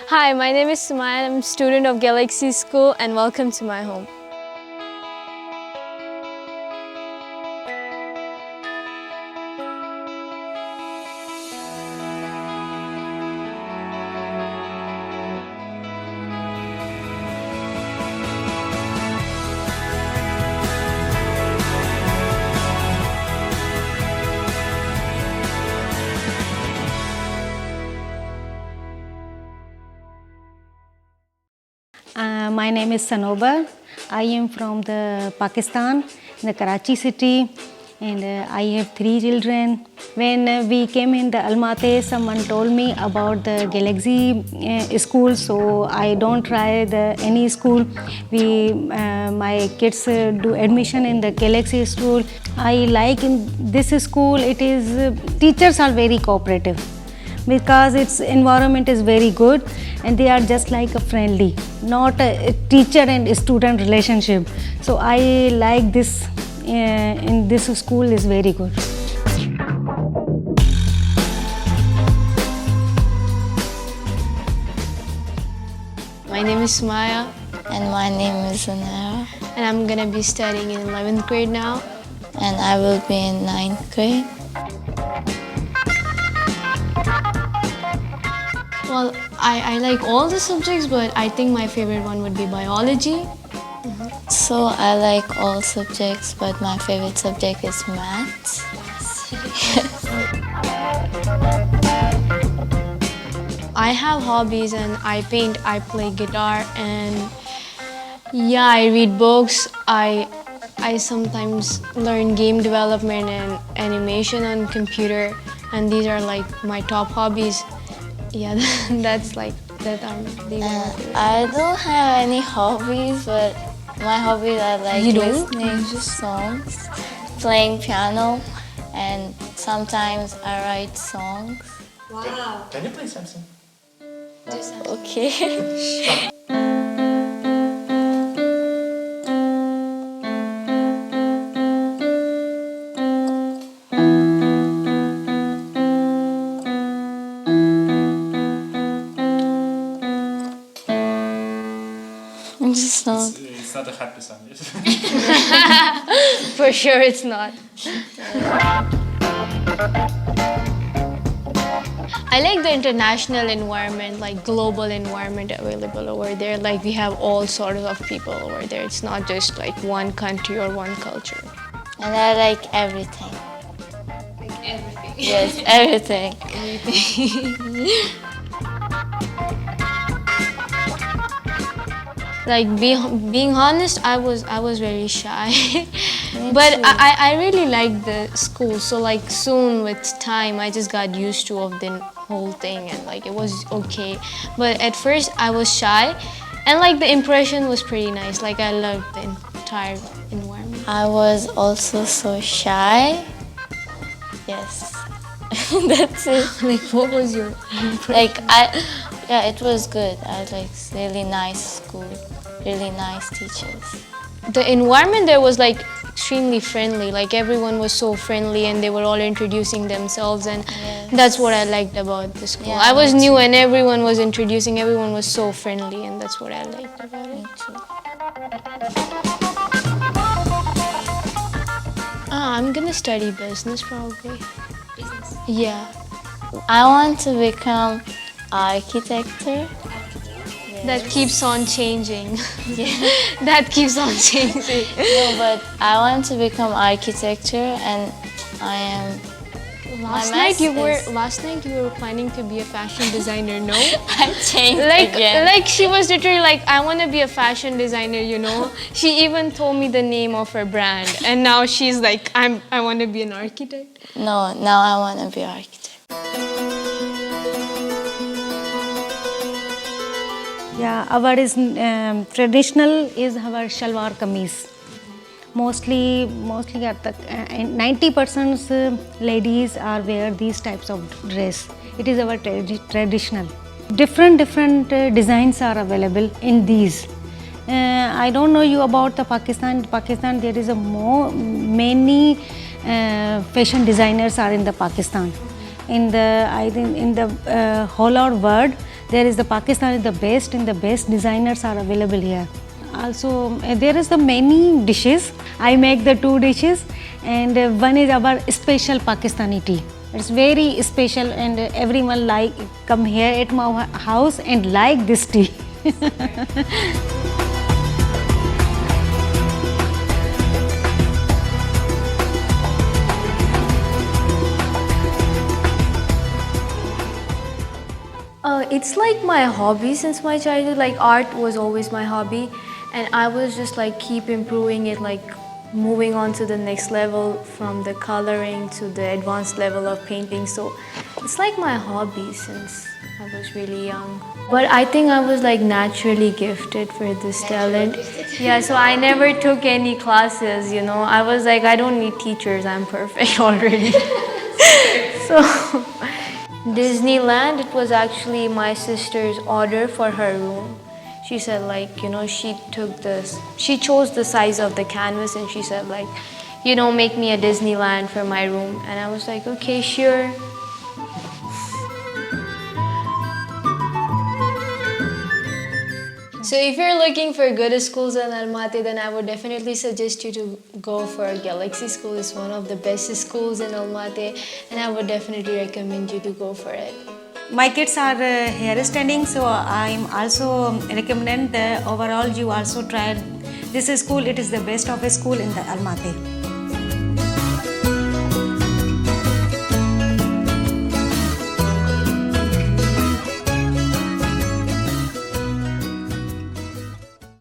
Hi, my name is Sumaya. I'm a student of Galaxy School and welcome to my home. My name is Sanoba. I am from the Pakistan, in the Karachi city, and I have 3 children. When we came in the Almaty, someone told me about the Galaxy school, so I don't try any school. My kids do admission in the Galaxy school. I like in this school. It is teachers are very cooperative because its environment is very good and they are just like a friendly, not a teacher and student relationship. So I like this in this school is very good. My name is Sumaya And my name is Zanara. and I'm gonna be studying in 11th grade now. And I will be in 9th grade. Well, I like all the subjects, but I think my favorite one would be biology. So I like all subjects, but my favorite subject is maths. I have hobbies and I paint, I play guitar, and yeah, I read books. I sometimes learn game development and animation on computer, and these are like my top hobbies. Yeah, that's like that are these are my favorite. I don't have any hobbies, but my hobbies are like You don't? listening to songs, playing piano, and sometimes I write songs. Can you play something? Okay. Just not. It's not a happy song. For sure, it's not. I like the international environment, like global environment available over there. Like we have all sorts of people over there. It's not just like one country or one culture. And I like everything. Like everything. Yes, everything. Like being honest, I was very shy, but I really liked the school. So like soon with time, I just got used to of the whole thing, and like it was okay. But at first I was shy, and like the impression was pretty nice. Like I loved the entire environment. I was also so shy. Yes. That's it. Like what was your impression? Like yeah, it was good. I like really nice school, really nice teachers. The environment there was like extremely friendly. Like everyone was so friendly, and they were all introducing themselves, and Yes. that's what I liked about the school. Yeah, I was me new, too. and everyone was introducing. Everyone was so friendly, and that's what I liked about it. Me too. I'm gonna study business probably. Business? Yeah. I want to become architect. That keeps on changing. That keeps on changing. No, but I want to become architecture, and I am. Last My night you were planning to be a fashion designer, no? I changed Like again. like she was literally like, I want to be a fashion designer, you know. She even told me the name of her brand, and now she's like, I want to be an architect. No, now I want to be architect. Yeah, our is traditional is our shalwar kameez. Mostly 90% ladies are wear these types of dress. It is our traditional. Different designs are available in these. I don't know you about the Pakistan. Pakistan there is many fashion designers are in the Pakistan. In the whole world There is the Pakistan is the best and the best designers are available here. Also, there is the many dishes. I make the 2 dishes, and one is our special Pakistani tea. It's very special, and everyone like come here at my house and like this tea. It's like my hobby since my childhood. Like art was always my hobby, and I was just like keep improving it, like moving on to the next level from the coloring to the advanced level of painting. So it's like my hobby since I was really young. But I think I was like naturally gifted for this talent. Yeah, so I never took any classes, you know. I was like, I don't need teachers, I'm perfect already. So Disneyland, it was actually my sister's order for her room. She said like, you know, she chose the size of the canvas and she said like, you know, make me a Disneyland for my room. And I was like, okay, sure. So if you're looking for good schools in Almaty, then I would definitely suggest you to go for Galaxy School. It's one of the best schools in Almaty, and I would definitely recommend you to go for it. My kids are here studying, so I'm also recommend overall you also try this school. It is the best of a school in the Almaty.